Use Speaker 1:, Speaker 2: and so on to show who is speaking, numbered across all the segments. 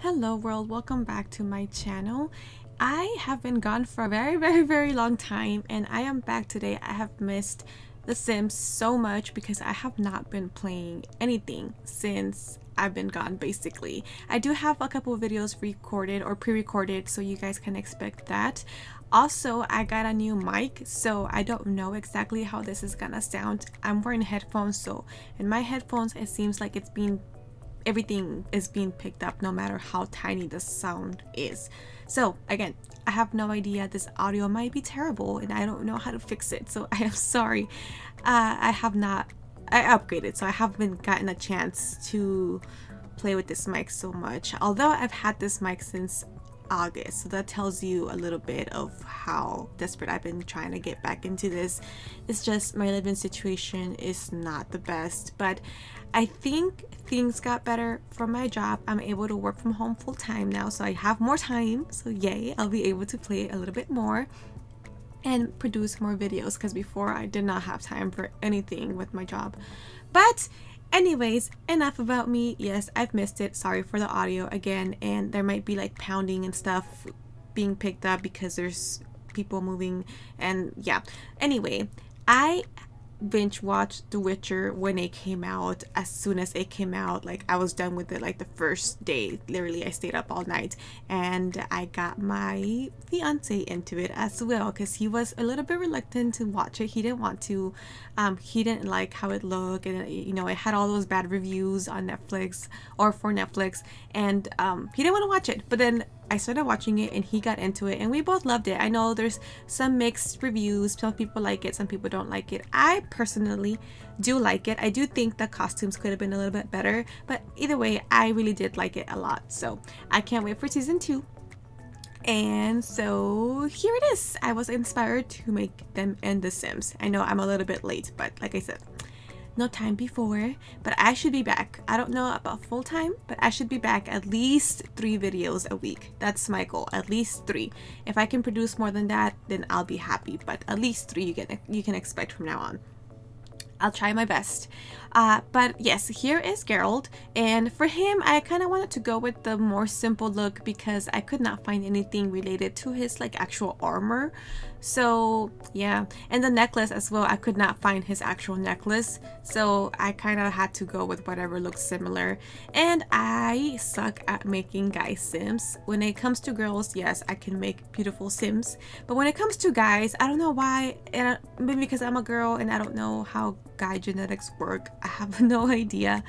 Speaker 1: Hello world, welcome back to my channel. I have been gone for a very long time and I am back today. I have missed The Sims so much because I have not been playing anything since I've been gone basically. I do have a couple of videos recorded or pre-recorded, so you guys can expect that. Also, I got a new mic, so I don't know exactly how this is gonna sound. I'm wearing headphones, so in my headphones it seems like everything is being picked up no matter how tiny the sound is. So again, I have no idea. This audio might be terrible and I don't know how to fix it, so I am sorry. I upgraded, so I haven't gotten a chance to play with this mic so much, although I've had this mic since August, so that tells you a little bit of how desperate I've been trying to get back into this. It's just my living situation is not the best, but I think things got better from my job. I'm able to work from home full-time now, so I have more time, so yay, I'll be able to play a little bit more and produce more videos, because before I did not have time for anything with my job. But anyways, enough about me. Yes, I've missed it. Sorry for the audio again, and there might be like pounding and stuff being picked up because there's people moving, and yeah. Anyway, I binge watched The Witcher when it came out. As soon as it came out, like I was done with it like the first day. Literally, I stayed up all night and I got my fiance into it as well because he was a little bit reluctant to watch it. He didn't want to. He didn't like how it looked, and you know, it had all those bad reviews on Netflix or for Netflix, and he didn't want to watch it. But then I started watching it and he got into it and we both loved it. I know there's some mixed reviews. Some people like it, some people don't like it. I personally do like it. I do think the costumes could have been a little bit better, but either way, I really did like it a lot. So I can't wait for season 2. And so here it is. I was inspired to make them in The Sims. I know I'm a little bit late, but like I said, no time before, but I should be back. I don't know about full time, but I should be back at least 3 videos a week. That's my goal, at least 3. If I can produce more than that, then I'll be happy, but at least 3 you can expect from now on. I'll try my best. But yes, here is Geralt, and for him I kind of wanted to go with the more simple look because I could not find anything related to his like actual armor. So yeah, and the necklace as well, I could not find his actual necklace, so I kind of had to go with whatever looks similar. And I suck at making guy sims. When it comes to girls, yes, I can make beautiful sims, but when it comes to guys, I don't know why, and maybe because I'm a girl and I don't know how guy genetics work. I have no idea,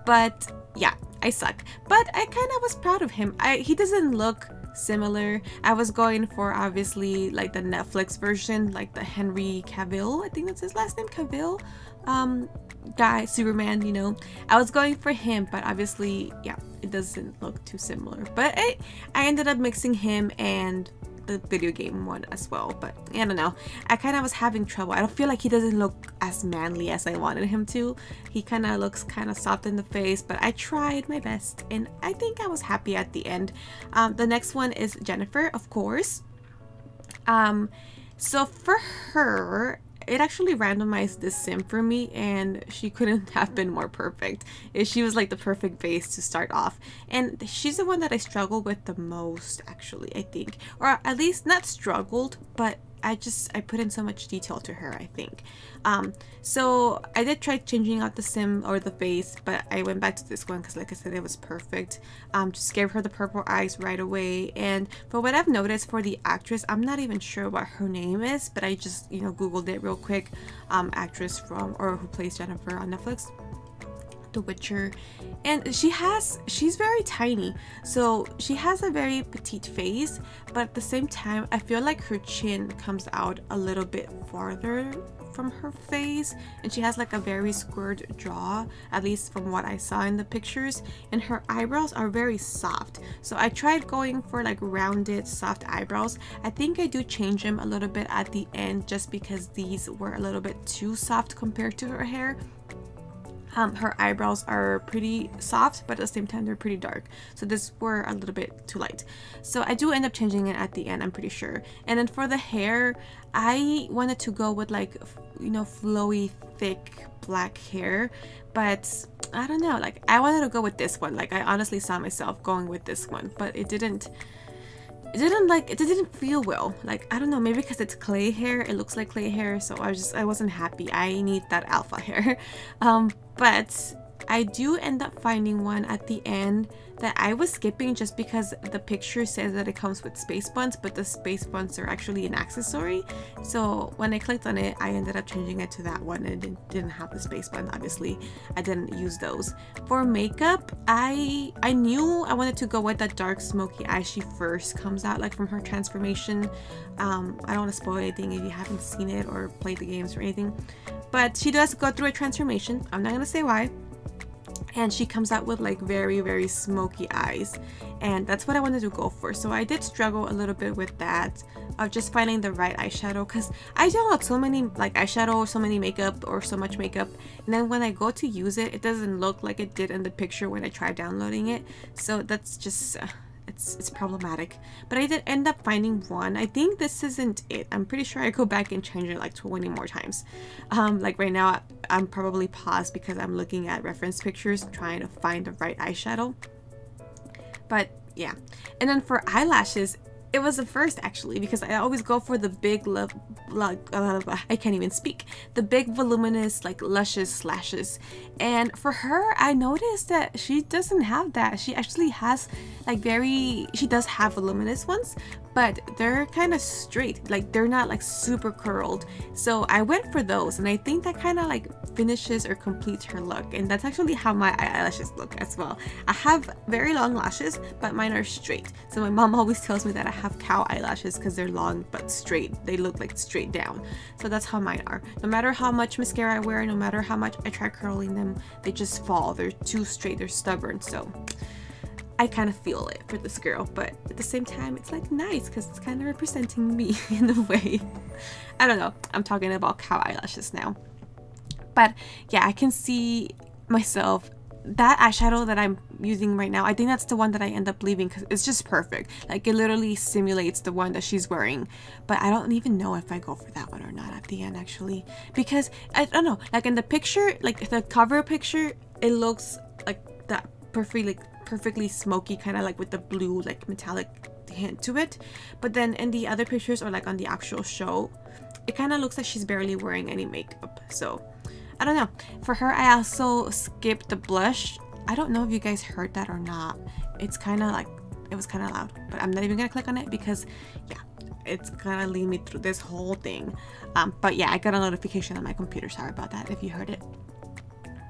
Speaker 1: but yeah, I suck. But I kind of was proud of him. He doesn't look similar. I was going for obviously like the Netflix version, like the Henry Cavill, I think that's his last name, Cavill, guy, Superman, you know. I was going for him, but obviously, yeah, it doesn't look too similar. But I ended up mixing him and the video game one as well, but I don't know, I kind of was having trouble. I don't feel like he doesn't look as manly as I wanted him to. He kind of looks kind of soft in the face, but I tried my best and I think I was happy at the end. The next one is Yennefer, of course. So for her, it actually randomized this sim for me and she couldn't have been more perfect. She was like the perfect base to start off, and she's the one that I struggled with the most actually, I think, or at least not struggled, but I put in so much detail to her, I think. So I did try changing out the sim or the face, but I went back to this one because like I said, it was perfect. Just gave her the purple eyes right away. And for what I've noticed for the actress, I'm not even sure what her name is, but I just, you know, googled it real quick. Actress from, or who plays Yennefer on Netflix, The Witcher, and she's very tiny, so she has a very petite face, but at the same time I feel like her chin comes out a little bit farther from her face, and she has like a very squared jaw, at least from what I saw in the pictures, and her eyebrows are very soft. So I tried going for like rounded soft eyebrows. I think I do change them a little bit at the end just because these were a little bit too soft compared to her hair. Her eyebrows are pretty soft, but at the same time they're pretty dark, so this were a little bit too light. So I do end up changing it at the end, I'm pretty sure. And then for the hair, I wanted to go with like, you know, flowy thick black hair, but I don't know, like I wanted to go with this one. Like I honestly saw myself going with this one, but it didn't feel well. Like I don't know, maybe because it's clay hair, it looks like clay hair, so I wasn't happy. I need that alpha hair. But I do end up finding one at the end that I was skipping just because the picture says that it comes with space buns, but the space buns are actually an accessory. So when I clicked on it, I ended up changing it to that one, and it didn't have the space bun. Obviously I didn't use those. For makeup, I knew I wanted to go with that dark smoky eye she first comes out, like from her transformation. I don't want to spoil anything if you haven't seen it or played the games or anything, but she does go through a transformation. I'm not gonna say why. And she comes out with like very, very smoky eyes, and that's what I wanted to go for. So I did struggle a little bit with that, of just finding the right eyeshadow, because I download so many like eyeshadow, so many makeup, or so much makeup, and then when I go to use it, it doesn't look like it did in the picture when I tried downloading it. So that's just it's problematic. But I did end up finding one. I think this isn't it. I'm pretty sure I go back and change it like 20 more times. Like right now I'm probably paused because I'm looking at reference pictures trying to find the right eyeshadow. But yeah. And then for eyelashes, it was the first actually, because I always go for the big I can't even speak, the big voluminous like luscious lashes, and for her I noticed that she doesn't have that. She actually has like she does have voluminous ones, but they're kind of straight, like they're not like super curled. So I went for those, and I think that kind of like finishes or completes her look, and that's actually how my eyelashes look as well. I have very long lashes, but mine are straight. So my mom always tells me that I have cow eyelashes because they're long but straight. They look like straight down. So that's how mine are. No matter how much mascara I wear, no matter how much I try curling them, they just fall. They're too straight, they're stubborn. So I kind of feel it for this girl, but at the same time it's like nice because it's kind of representing me in a way. I don't know, I'm talking about cow eyelashes now. But yeah, I can see myself, that eyeshadow that I'm using right now, I think that's the one that I end up leaving because it's just perfect. Like it literally simulates the one that she's wearing. But I don't even know if I go for that one or not at the end actually, because I don't know, like in the picture, like the cover picture, it looks like that perfectly smoky, kind of like with the blue like metallic hint to it. But then in the other pictures, or like on the actual show, it kind of looks like she's barely wearing any makeup. So I don't know. For her, I also skipped the blush. I don't know if you guys heard that or not. It's kind of like, it was kind of loud, but I'm not even gonna click on it because yeah, it's gonna lead me through this whole thing. But yeah, I got a notification on my computer. Sorry about that if you heard it.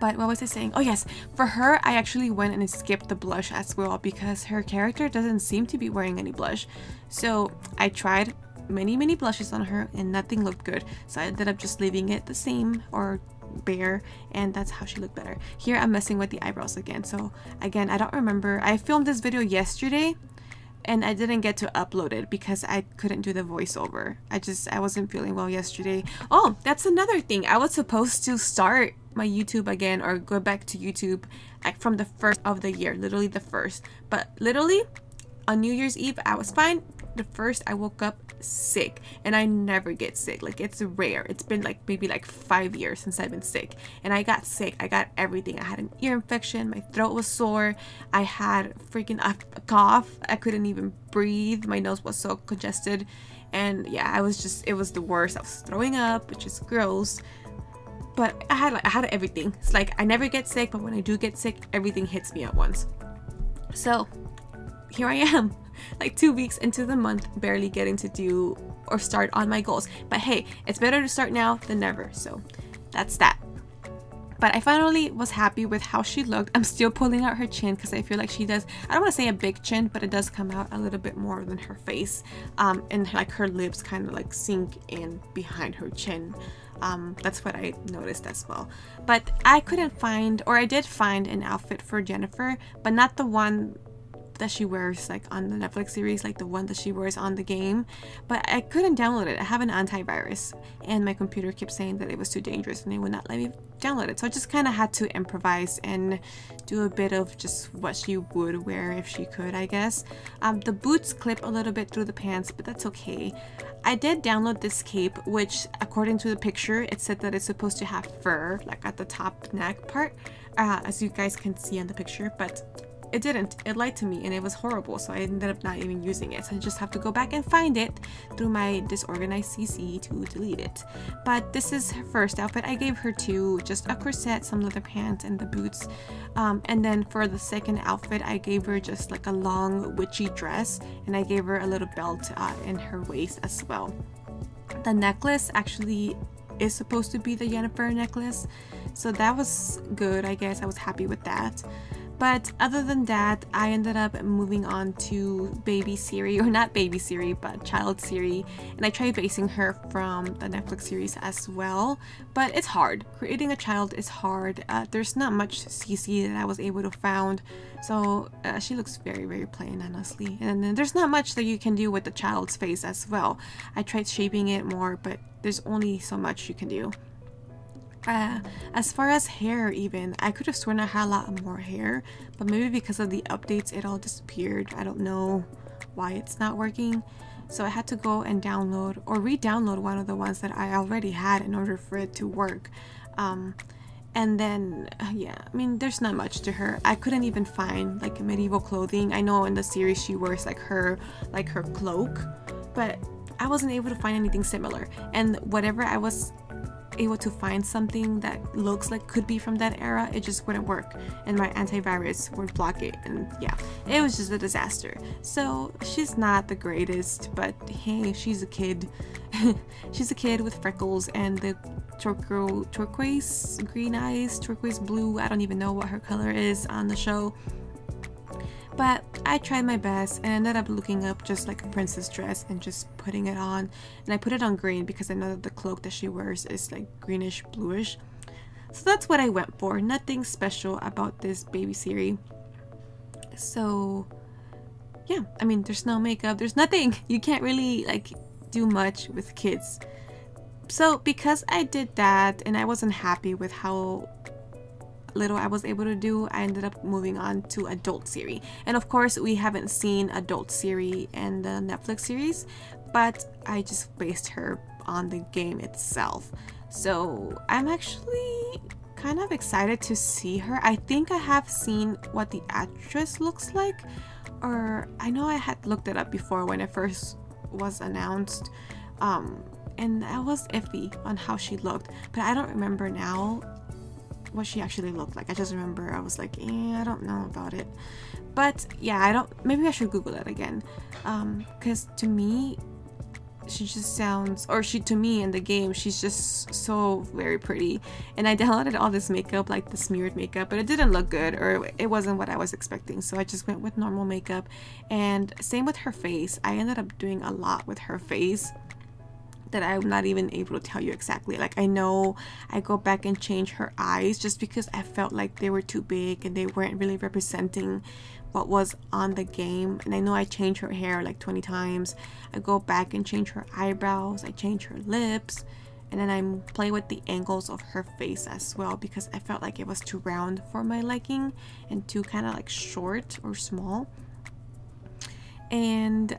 Speaker 1: But what was I saying? Oh yes, for her, I actually went and skipped the blush as well because her character doesn't seem to be wearing any blush. So I tried many blushes on her and nothing looked good. So I ended up just leaving it the same or bare, and that's how she looked better. Here I'm messing with the eyebrows again. So again, I don't remember. I filmed this video yesterday and I didn't get to upload it because I couldn't do the voiceover. I wasn't feeling well yesterday. Oh, that's another thing. I was supposed to start my YouTube again, or go back to YouTube like from the first of the year, literally the first. But literally on New Year's Eve I was fine. The first I woke up sick, and I never get sick. Like it's rare. It's been like maybe like 5 years since I've been sick, and I got sick. I got everything. I had an ear infection, my throat was sore, I had freaking a cough, I couldn't even breathe, my nose was so congested, and yeah, it was the worst. I was throwing up, which is gross. But I had everything. It's like I never get sick, but when I do get sick, everything hits me at once. So here I am, like 2 weeks into the month, barely getting to do or start on my goals. But hey, it's better to start now than never. So that's that. But I finally was happy with how she looked. I'm still pulling out her chin because I feel like she does, I don't want to say a big chin, but it does come out a little bit more than her face. And like her lips kind of like sink in behind her chin. That's what I noticed as well. But I couldn't find, or I did find an outfit for Yennefer, but not the one that she wears like on the Netflix series, like the one that she wears on the game, but I couldn't download it. I have an antivirus and my computer kept saying that it was too dangerous and it would not let me download it. So I just kind of had to improvise and do a bit of just what she would wear if she could, I guess. The boots clip a little bit through the pants, but that's okay. I did download this cape, which according to the picture, it said that it's supposed to have fur, like at the top neck part, as you guys can see on the picture, but it didn't. It lied to me and it was horrible, so I ended up not even using it. So I just have to go back and find it through my disorganized CC to delete it. But this is her first outfit. I gave her two, just a corset, some leather pants, and the boots. And then for the second outfit, I gave her just like a long witchy dress, and I gave her a little belt in her waist as well. The necklace actually is supposed to be the Yennefer necklace, so that was good. I guess I was happy with that. But other than that, I ended up moving on to baby Ciri, or not baby Ciri, but child Ciri, and I tried basing her from the Netflix series as well, but it's hard. Creating a child is hard. There's not much CC that I was able to find, so she looks very, very plain, honestly. And then there's not much that you can do with the child's face as well. I tried shaping it more, but there's only so much you can do. As far as hair, even, I could have sworn I had a lot more hair, but maybe because of the updates it all disappeared. I don't know why it's not working, so I had to go and download or re-download one of the ones that I already had in order for it to work. And then yeah, I mean, there's not much to her. I couldn't even find like medieval clothing. I know in the series she wears like her cloak, but I wasn't able to find anything similar, and whatever I was able to find something that looks like could be from that era, it just wouldn't work, and my antivirus would block it, and yeah, it was just a disaster. So she's not the greatest, but hey, she's a kid. She's a kid with freckles and the turquoise green eyes, turquoise blue, I don't even know what her color is on the show. But I tried my best and ended up looking up just like a princess dress and just putting it on. And I put it on green because I know that the cloak that she wears is like greenish bluish. So that's what I went for. Nothing special about this baby Ciri. So yeah, I mean, there's no makeup, there's nothing. You can't really like do much with kids. So because I did that and I wasn't happy with how little I was able to do, I ended up moving on to adult Ciri. And of course we haven't seen adult Ciri in the Netflix series, but I just based her on the game itself. So I'm actually kind of excited to see her. I think I have seen what the actress looks like, or I know I had looked it up before when it first was announced, and I was iffy on how she looked, but I don't remember now what she actually looked like. I just remember I was like, I don't know about it. But yeah, maybe I should Google it again, because to me she just sounds, or to me in the game she's just so very pretty. And I downloaded all this makeup, like the smeared makeup, but it didn't look good, or it wasn't what I was expecting, so I just went with normal makeup. And same with her face. I ended up doing a lot with her face that I'm not even able to tell you exactly. Like, I know I go back and change her eyes just because I felt like they were too big and they weren't really representing what was on the game. And I know I changed her hair like 20 times. I go back and change her eyebrows, I change her lips, and then I play with the angles of her face as well, because I felt like it was too round for my liking and too kind of like short or small. And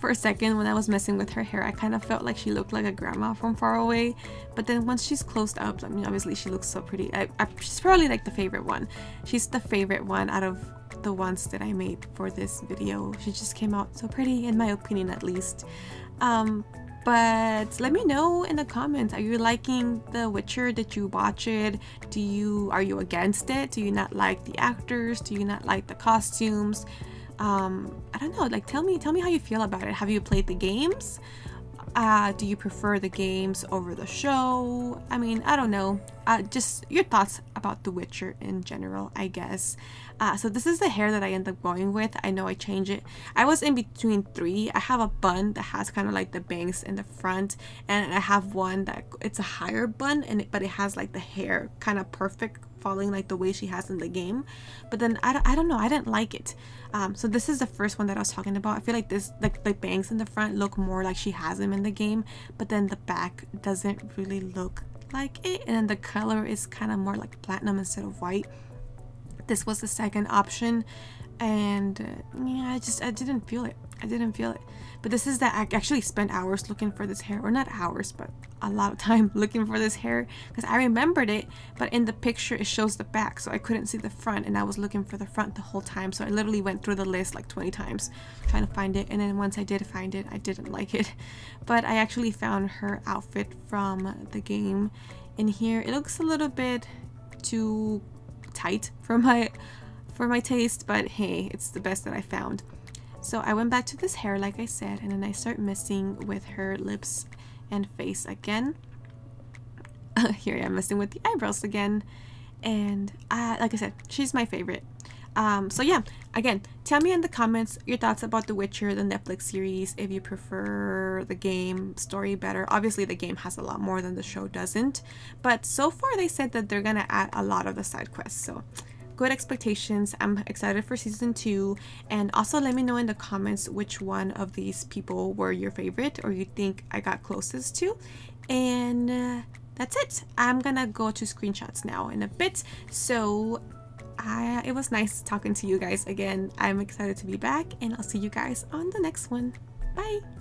Speaker 1: for a second when I was messing with her hair, I kind of felt like she looked like a grandma from far away. But then once she's closed up, I mean, obviously she looks so pretty. She's probably like the favorite one. She's the favorite one out of the ones that I made for this video. She just came out so pretty, in my opinion at least. But let me know in the comments, are you liking The Witcher? Did you watch it? Are you against it? Do you not like the actors? Do you not like the costumes? I don't know, like tell me how you feel about it. Have you played the games? Do you prefer the games over the show? I mean, I don't know, just your thoughts about The Witcher in general, I guess. So this is the hair that I end up going with. I know I changed it. I was in between three. I have a bun that has kind of like the bangs in the front, and I have one that it's a higher bun, but it has like the hair kind of perfect falling like the way she has in the game. But then I don't know, I didn't like it. So this is the first one that I was talking about. I feel like this, like the bangs in the front look more like she has them in the game, but then the back doesn't really look like it, and then the color is kind of more like platinum instead of white. This was the second option, and yeah, I didn't feel it. I didn't feel it. But this is that I actually spent hours looking for this hair, or not hours, but a lot of time looking for this hair, because I remembered it, but in the picture it shows the back, so I couldn't see the front, and I was looking for the front the whole time. So I literally went through the list like 20 times trying to find it, and then once I did find it, I didn't like it. But I actually found her outfit from the game in here. It looks a little bit too tight for my taste, but hey, it's the best that I found. So I went back to this hair like I said, and then I start messing with her lips and face again. Here I am messing with the eyebrows again, and like I said, she's my favorite. So yeah, again, tell me in the comments your thoughts about The Witcher, the Netflix series, if you prefer the game story better. Obviously the game has a lot more than the show doesn't, but so far they said that they're gonna add a lot of the side quests, so good expectations. I'm excited for season 2, and also let me know in the comments which one of these people were your favorite or you think I got closest to. And that's it. I'm gonna go to screenshots now in a bit. So it was nice talking to you guys again. I'm excited to be back, and I'll see you guys on the next one. Bye.